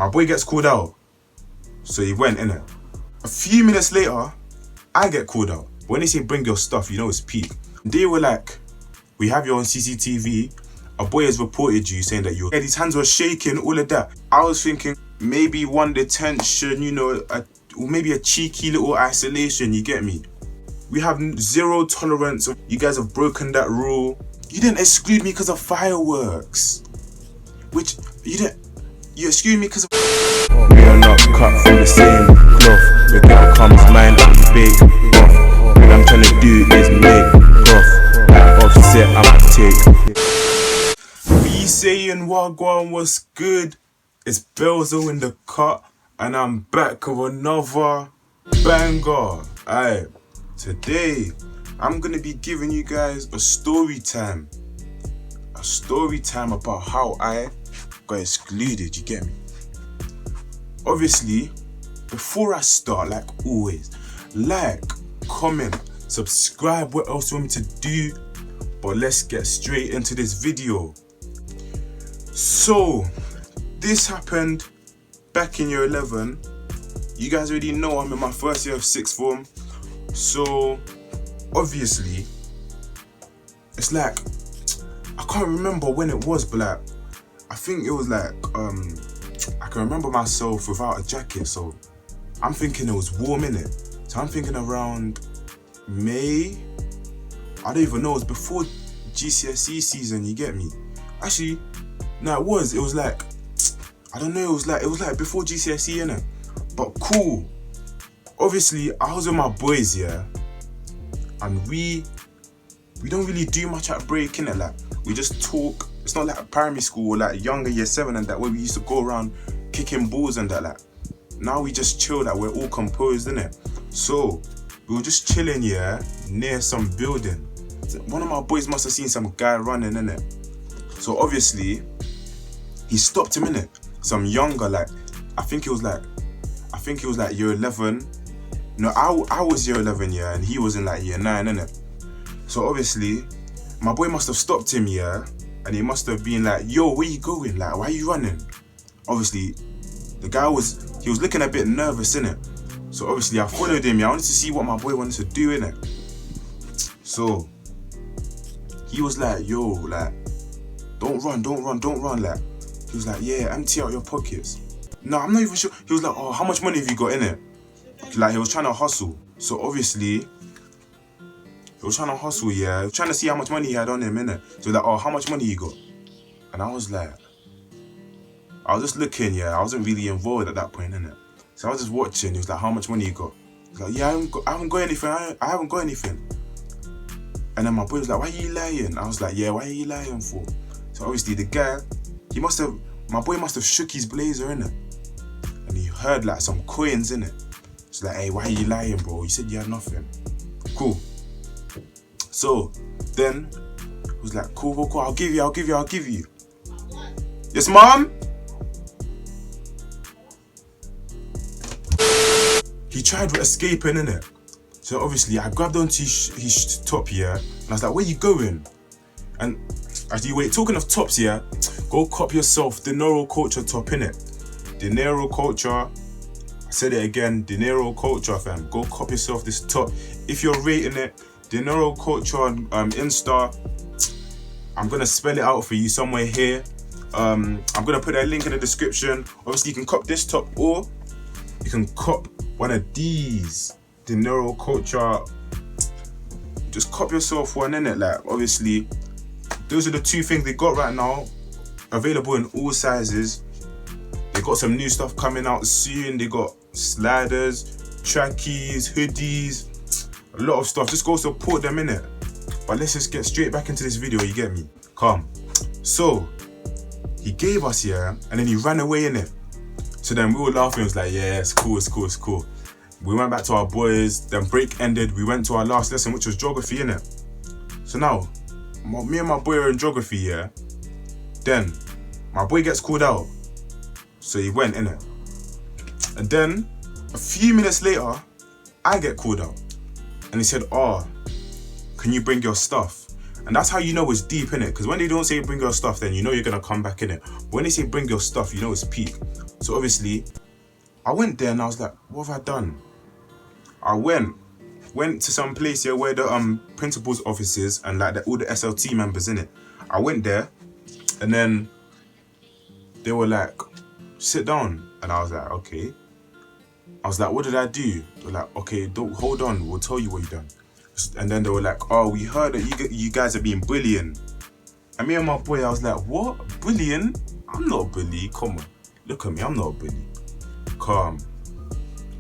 My boy gets called out, so he went, innit? A few minutes later, I get called out. But when they say bring your stuff, you know it's peak. They were like, we have you on CCTV. A boy has reported you saying that yeah, his hands were shaking, all of that. I was thinking maybe one detention, you know, or maybe a cheeky little isolation, you get me? We have zero tolerance. You guys have broken that rule. You didn't exclude me because of fireworks. Which, you exclude me because of... We are not cut from the same cloth. Your girl comes mine and we bake off. All I'm trying to do is make off. Like Offset, I'ma take. Me saying Wagwan was good. It's Bellzo in the cut. And I'm back with another banger. Aye. Today, I'm gonna be giving you guys a story time. A story time about how I got excluded, you get me? Obviously, before I start, like always, like, comment, subscribe, what else you want me to do? But let's get straight into this video. So, this happened back in year 11. You guys already know I'm in my first year of sixth form. So, obviously, it's like, I can't remember when it was, but like, I think it was like, I can remember myself without a jacket, so I'm thinking it was warm, innit? So I'm thinking around May, I don't even know, it was before GCSE season, you get me? Actually, no, it was like, I don't know, it was like before GCSE, innit? But cool. Obviously, I was with my boys, yeah, and we don't really do much at break, innit? Like, we just talk. It's not like primary school or like younger year 7 and that, where we used to go around kicking balls and that. Like, now we just chill, like we're all composed, innit? So we were just chilling, yeah, near some building. One of my boys must have seen some guy running, innit? So obviously, he stopped him, innit? Some younger, like, I think it was like year 11. No, I was year 11, yeah, and he was in like year 9, innit? So obviously, my boy must have stopped him, yeah, and he must have been like, yo, where you going? Like, why are you running? Obviously, the guy was looking a bit nervous, innit? So obviously, I followed him, yeah, I wanted to see what my boy wanted to do, innit? So, he was like, yo, like, don't run, like. He was like, yeah, empty out your pockets. No, I'm not even sure. He was like, oh, how much money have you got, innit? Like, he was trying to hustle. So obviously, he was trying to hustle, yeah. He was trying to see how much money he had on him, innit? So he was like, oh, how much money you got? And I was like, I was just looking, yeah. I wasn't really involved at that point, innit? So I was just watching. He was like, how much money you got? He was like, yeah, I haven't got anything. I haven't got anything. And then my boy was like, why are you lying? I was like, yeah, why are you lying for? So obviously the guy, my boy must have shook his blazer, innit? And he heard like some coins, innit? It's like, hey, why are you lying, bro? You said you had nothing. Cool. So then he was like, cool. I'll give you. Yes, mom? He tried escaping, innit? So obviously I grabbed onto his top here, and I was like, where you going? And actually, wait, talking of tops here, go cop yourself Dinero Culture top, innit? Dinero Culture. I said it again, Dinero Culture, fam. Go cop yourself this top. If you're rating it, Dinero Culture on Insta. I'm gonna spell it out for you somewhere here. I'm gonna put a link in the description. Obviously, you can cop this top, or you can cop one of these Dinero Culture. Just cop yourself one, innit? Like, obviously, those are the two things they got right now, available in all sizes. They got some new stuff coming out soon. They got sliders, trackies, hoodies, a lot of stuff. Just go support them, innit? But let's just get straight back into this video, you get me? Come. So, he gave us, yeah, and then he ran away, innit? So then we were laughing. It was like, yeah, it's cool. We went back to our boys. Then break ended. We went to our last lesson, which was geography, innit? So now, me and my boy are in geography, yeah? Then, my boy gets called out. So he went, innit? And then, a few minutes later, I get called out. And he said, oh, can you bring your stuff? And that's how you know it's deep, innit? Because when they don't say bring your stuff, then you know you're going to come back, innit? But when they say bring your stuff, you know it's peak. So obviously, I went there and I was like, what have I done? I went to some place here where the principal's office is and like all the SLT members in it. I went there and then they were like, sit down. And I was like, okay. I was like, what did I do? They were like, okay, don't hold on, we'll tell you what you done. And then they were like, oh, we heard that you guys are being bullying. And me and my boy, I was like, what? Bullying? I'm not a bully, come on. Look at me, I'm not a bully. Calm.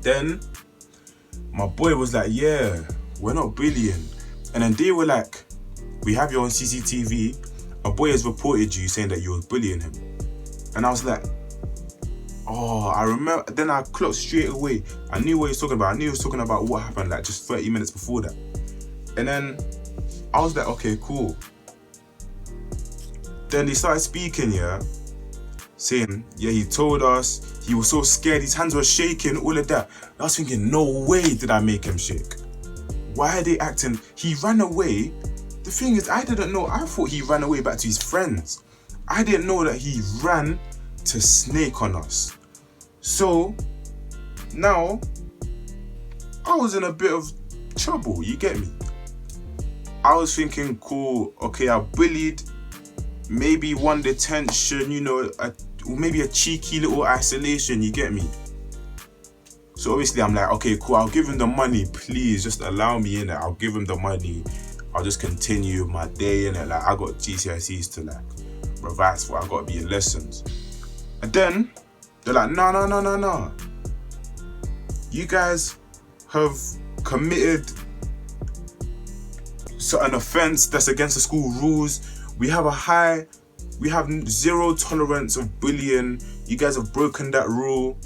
Then my boy was like, yeah, we're not bullying. And then they were like, we have you on CCTV. A boy has reported you saying that you were bullying him. And I was like, oh, I remember. Then I clocked straight away. I knew what he was talking about. I knew he was talking about what happened like just 30 minutes before that. And then I was like, okay, cool. Then they started speaking, yeah, saying, yeah, he told us, he was so scared, his hands were shaking, all of that. I was thinking, no way did I make him shake. Why are they acting? He ran away. The thing is, I didn't know. I thought he ran away back to his friends. I didn't know that he ran to snake on us. So now I was in a bit of trouble, you get me? I was thinking, cool, okay, I bullied, maybe one detention, you know, maybe a cheeky little isolation, you get me? So obviously I'm like, okay, cool, I'll give him the money, please, just allow me in it. I'll give him the money. I'll just continue my day in it. Like, I got GCSEs to like revise for, I gotta be in lessons. And then they're like, no. You guys have committed an offense that's against the school rules. We have zero tolerance of bullying. You guys have broken that rule.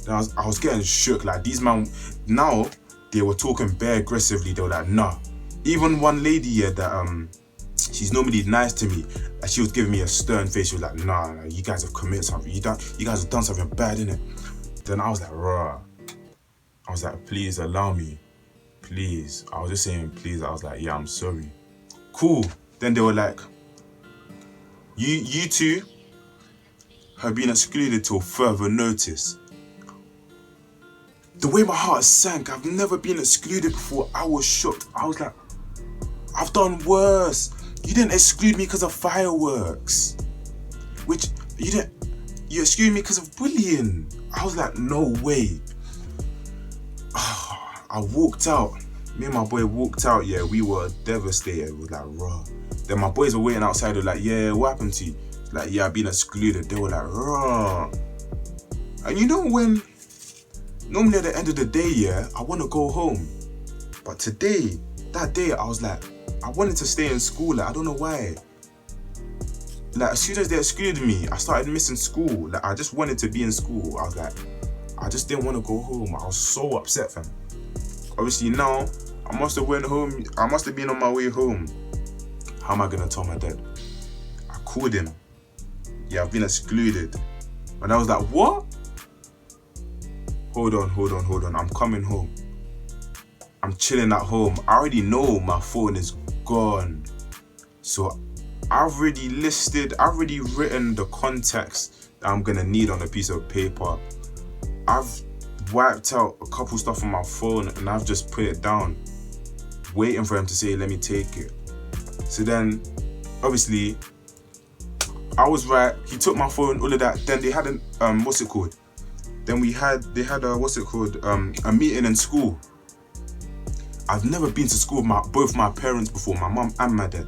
And I was getting shook. Like, these man, now they were talking bare aggressively. They were like, nah. Even one lady here that she's normally nice to me, and she was giving me a stern face. She was like, nah, you guys have committed something. You guys have done something bad, innit? Then I was like, rah. I was like, please allow me. Please. I was just saying, please. I was like, yeah, I'm sorry. Cool. Then they were like, you two have been excluded till further notice. The way my heart sank, I've never been excluded before. I was shocked. I was like, I've done worse. You didn't exclude me because of fireworks. You excluded me because of bullying. I was like, no way. I walked out. Me and my boy walked out, yeah. We were devastated. We was like, raw. Then my boys were waiting outside. They were like, yeah, what happened to you? Like, yeah, I've been excluded. They were like, raw. And you know when, normally at the end of the day, yeah, I want to go home. But that day, I was like, I wanted to stay in school. Like, I don't know why. Like, as soon as they excluded me, I started missing school. Like, I just wanted to be in school. I was like, I just didn't want to go home. I was so upset, fam. Obviously now, I must have went home. I must have been on my way home. How am I gonna tell my dad? I called him. Yeah, I've been excluded. And I was like, what? Hold on. I'm coming home. I'm chilling at home. I already know my phone is gone. So I've already written the contacts that I'm gonna need on a piece of paper. I've wiped out a couple stuff on my phone and I've just put it down, waiting for him to say, let me take it. So then, obviously, I was right. He took my phone, all of that. Then they had a a meeting in school. I've never been to school with both my parents before, my mum and my dad.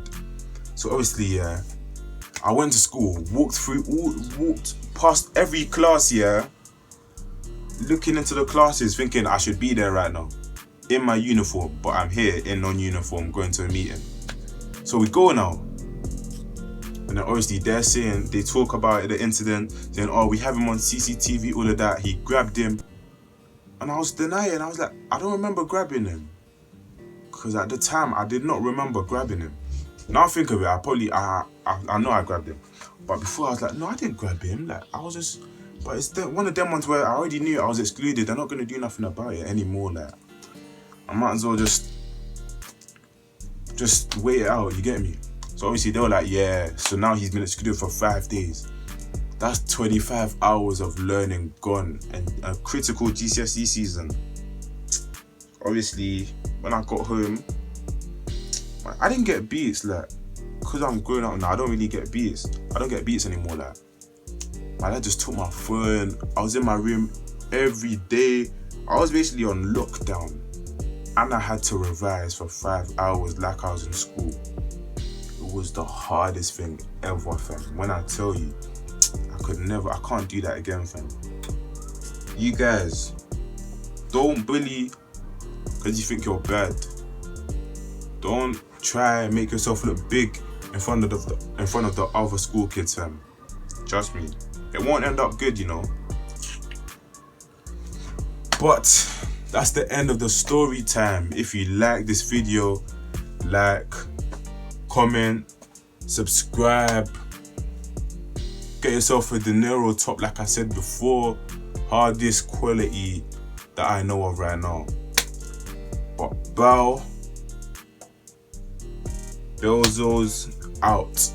So obviously, yeah, I went to school, walked past every class, yeah, looking into the classes, thinking I should be there right now, in my uniform, but I'm here in non-uniform, going to a meeting. So we go now, and then obviously they talk about the incident, saying, oh, we have him on CCTV, all of that. He grabbed him, and I was denying. I was like, I don't remember grabbing him, because at the time I did not remember grabbing him. Now I think of it, I know I grabbed him, but before I was like, no, I didn't grab him. Like, I was just. But it's one of them ones where I already knew I was excluded. They're not going to do nothing about it anymore. Like, I might as well just wait it out, you get me? So obviously they were like, yeah, so now he's been excluded for 5 days. That's 25 hours of learning gone, and a critical GCSE season. Obviously, when I got home, I didn't get beats, like, because I'm growing up now, I don't really get beats. I don't get beats anymore, like. My dad just took my phone. I was in my room every day. I was basically on lockdown. And I had to revise for 5 hours like I was in school. It was the hardest thing ever, fam. When I tell you, I can't do that again, fam. You guys, don't bully because you think you're bad. Don't try and make yourself look big in front of the other school kids, fam. Trust me, it won't end up good, you know. But that's the end of the story time. If you like this video, like, comment, subscribe. Get yourself a De Niro top, like I said before. Hardest quality that I know of right now. But bellzo's out.